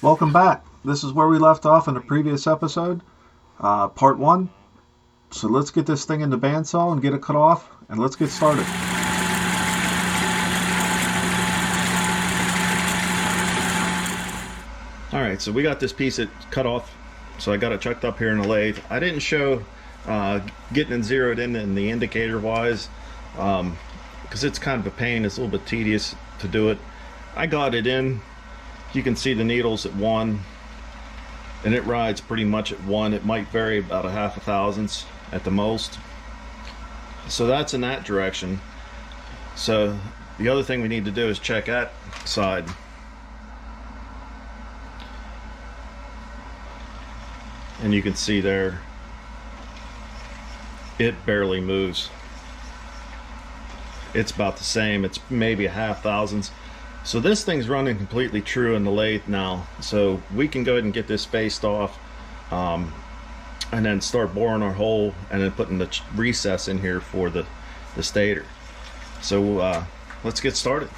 Welcome back. This is where we left off in the previous episode, part 1. So let's get this thing into bandsaw and get it cut off, and let's get started. Alright, so we got this piece cut off, so I got it chucked up here in the lathe. I didn't show getting it zeroed in the indicator wise, because it's kind of a pain. It's a little bit tedious to do it. I got it in. You can see the needles at 1, and it rides pretty much at 1. It might vary about a half a thousandths at the most. So that's in that direction. So the other thing we need to do is check that side. And you can see there, it barely moves. It's about the same. It's maybe a half thousandths. So this thing's running completely true in the lathe now. So we can go ahead and get this spaced off, and then start boring our hole and then putting the recess in here for the stator. So let's get started.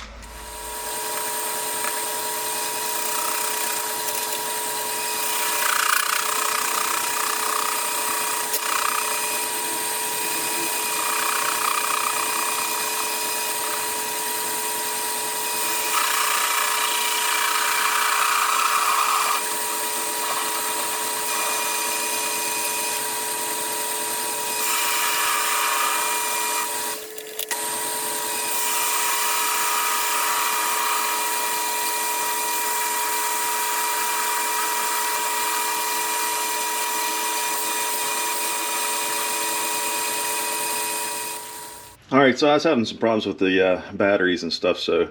Alright, so I was having some problems with the batteries and stuff, so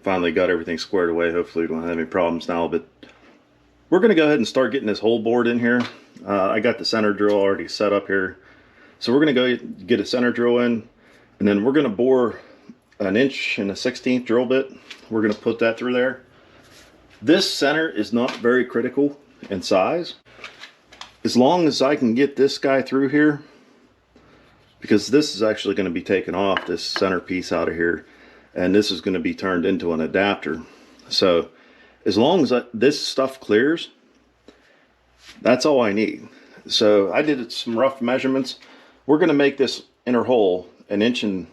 finally got everything squared away. Hopefully we don't have any problems now, but we're going to go ahead and start getting this hole bored in here. I got the center drill already set up here, so we're going to go get a center drill in, and then we're going to bore 1 1/16" drill bit. We're going to put that through there. This center is not very critical in size. As long as I can get this guy through here, because this is actually going to be taken off, this center piece out of here, and this is going to be turned into an adapter. So as long as this stuff clears, that's all I need. So I did some rough measurements. We're going to make this inner hole 1 3/4 inches.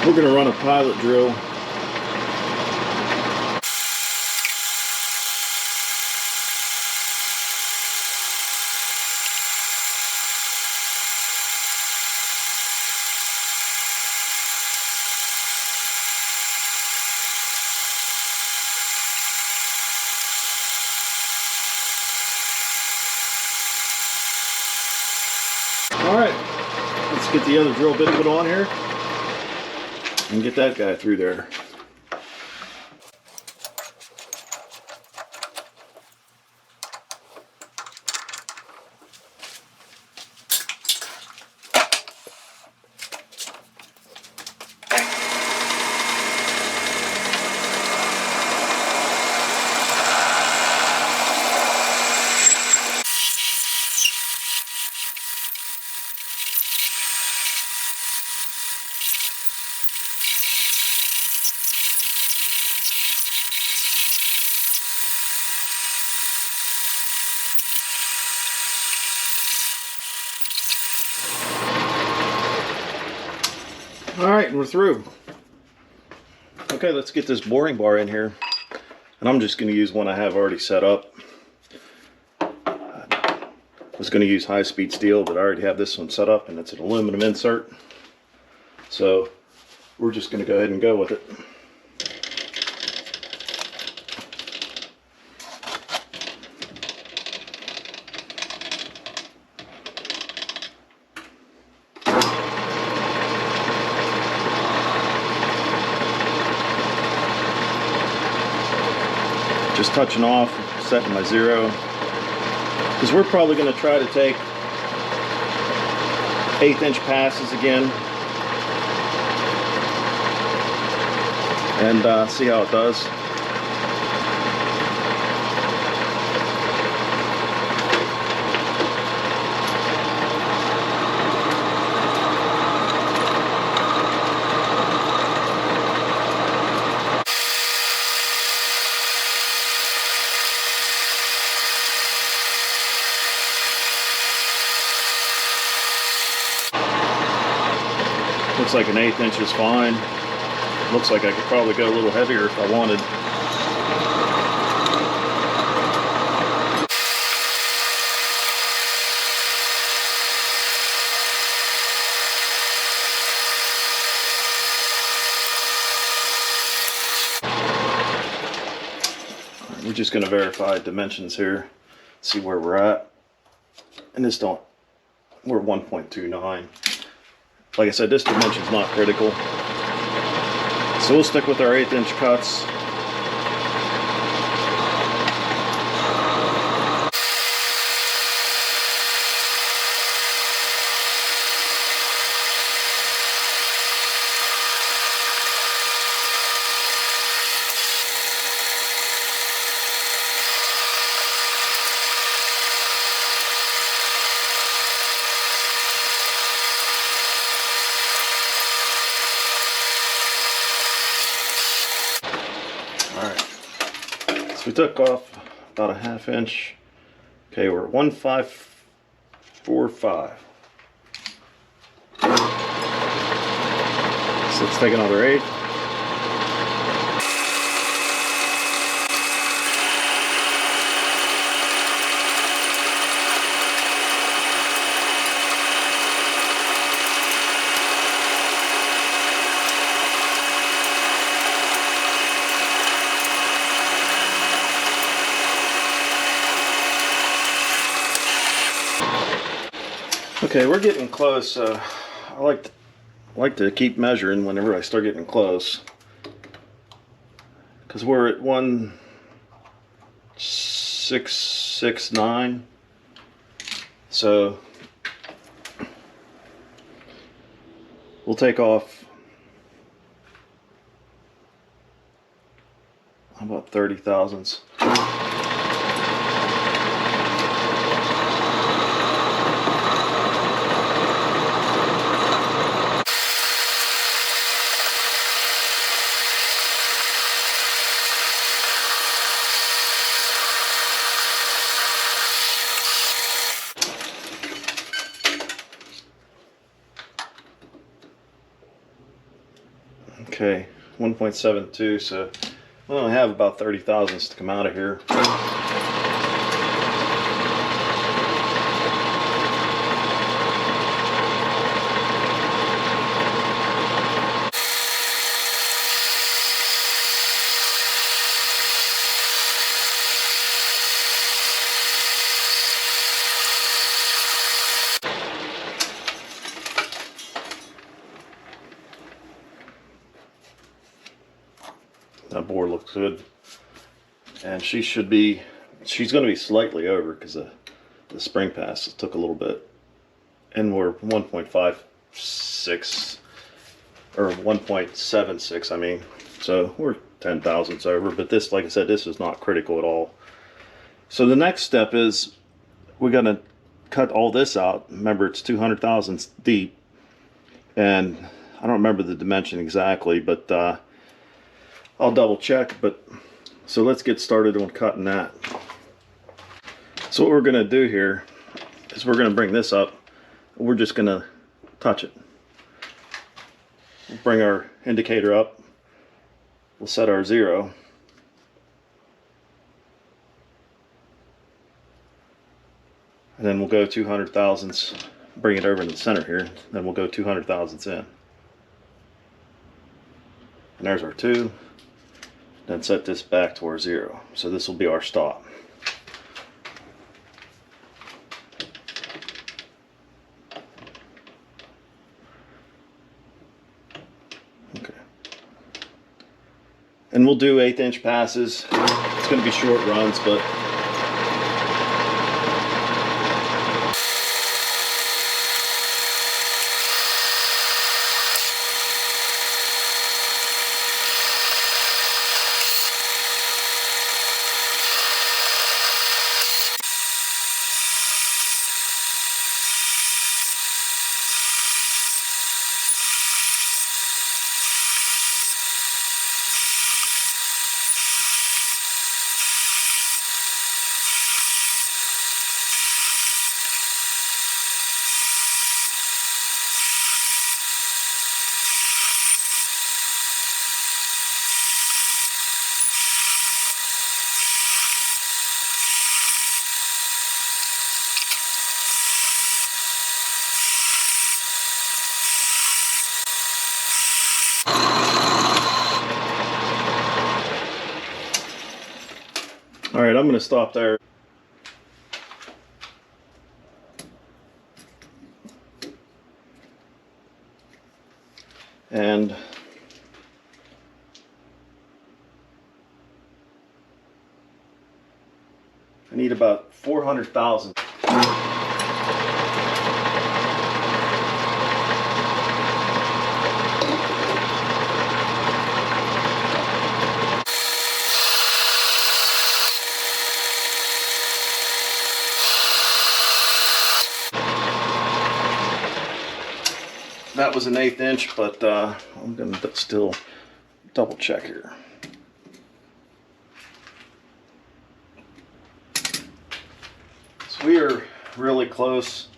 We're going to run a pilot drill. All right, let's get the other drill bit put on here and get that guy through there. Alright, we're through. Okay, let's get this boring bar in here. And I'm just going to use one I have already set up. I was going to use high-speed steel, but I already have this one set up, and it's an aluminum insert. So we're just going to go ahead and go with it. Just touching off, setting my 0, because we're probably going to try to take 1/8 inch passes again. and see how it does. Looks like an 1/8 inch is fine. Looks like I could probably go a little heavier if I wanted. We're just going to verify dimensions here, see where we're at. And this we're 1.29. Like I said, this dimension's not critical. So we'll stick with our 1/8 inch cuts. So we took off about a 1/2 inch. Okay, we're at 1.545. So let's take another 1/8. Okay, we're getting close. I like to keep measuring whenever I start getting close, because we're at 1.669. So we'll take off about 30 thousandths. Okay, 1.72, so we only have about 30 thousandths to come out of here. That board looks good, and she's going to be slightly over because the spring pass took a little bit, and we're 1.56 or 1.76, I mean, so we're 10 thousandths over. But this, like I said, this is not critical at all. So the next step is we're going to cut all this out. Remember, it's 200 thousandths deep, and I don't remember the dimension exactly, but I'll double check. But so let's get started on cutting that. So what we're going to do here is we're going to bring this up. We're just going to touch it. We'll bring our indicator up. We'll set our 0. And then we'll go 200 thousandths, bring it over in the center here. Then we'll go 200 thousandths in. And there's our 2. Then set this back to our 0. So this will be our stop. Okay. And we'll do 1/8 inch passes. It's going to be short runs, but right, I'm going to stop there. And I need about 400,000. That was an 1/8 inch, but I'm going to still double check here. So we are really close.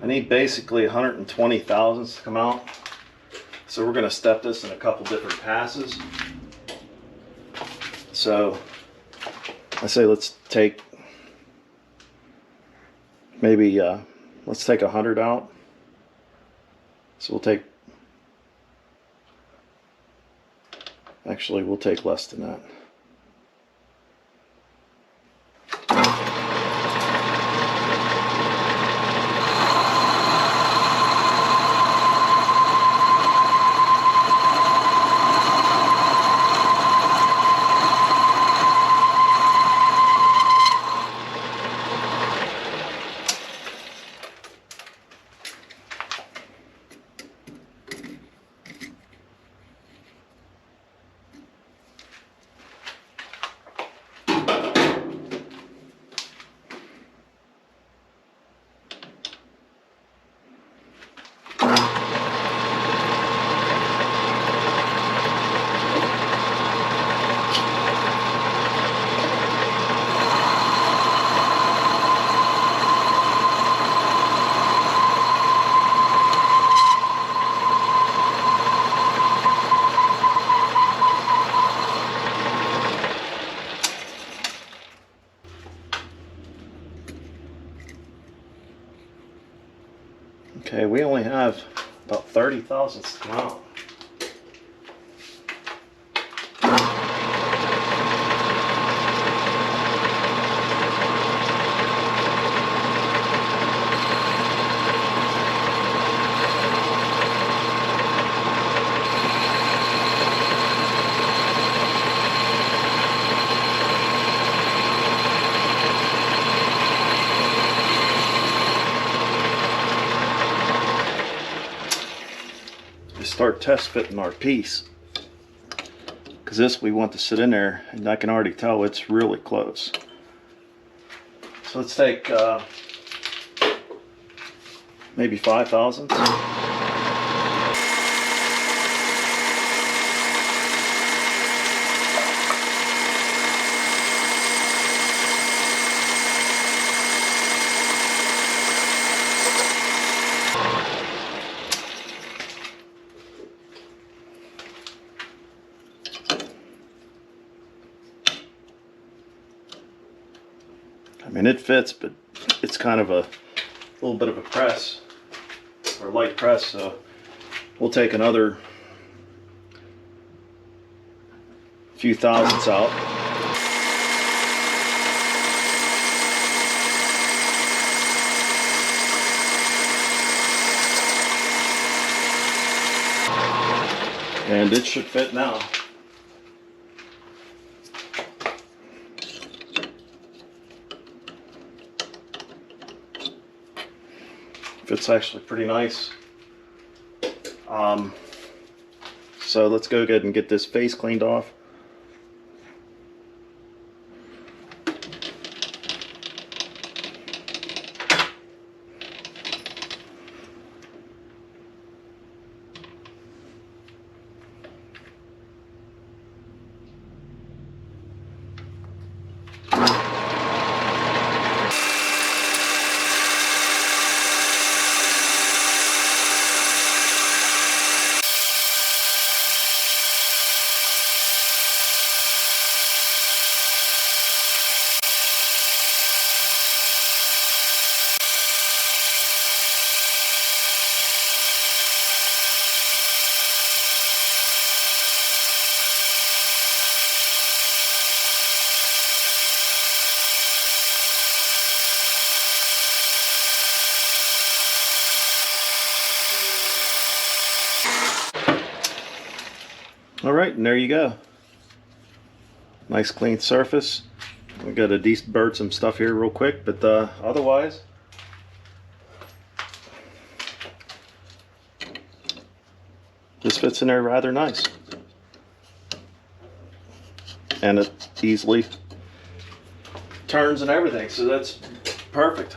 I need basically 120 thousandths to come out. So we're going to step this in a couple different passes. So I say let's take maybe let's take 100 out. So we'll take, actually we'll take less than that. Okay, we only have about 30 thousandths to come out. Start test fitting our piece, because this we want to sit in there, and I can already tell it's really close. So let's take maybe 5 thousandths. I mean, it fits, but it's kind of a little bit of a press, or light press, so we'll take another few thousandths out. And it should fit now. Fits actually pretty nice. So let's go ahead and get this face cleaned off. All right, and there you go. Nice clean surface. We got to debird some stuff here real quick, but otherwise, this fits in there rather nice. And it easily turns and everything, so that's perfect.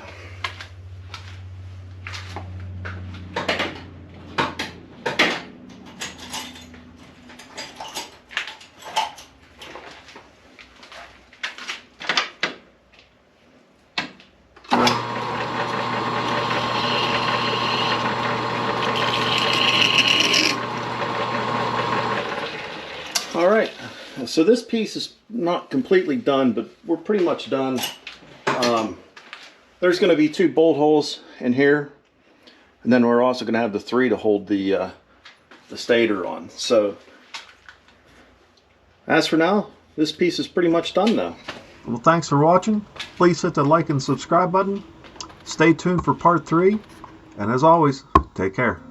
All right, so this piece is not completely done, but we're pretty much done. There's going to be 2 bolt holes in here, and then we're also going to have the 3 to hold the stator on. So as for now, this piece is pretty much done now. Well, thanks for watching. Please hit the like and subscribe button. Stay tuned for part 3. And as always, take care.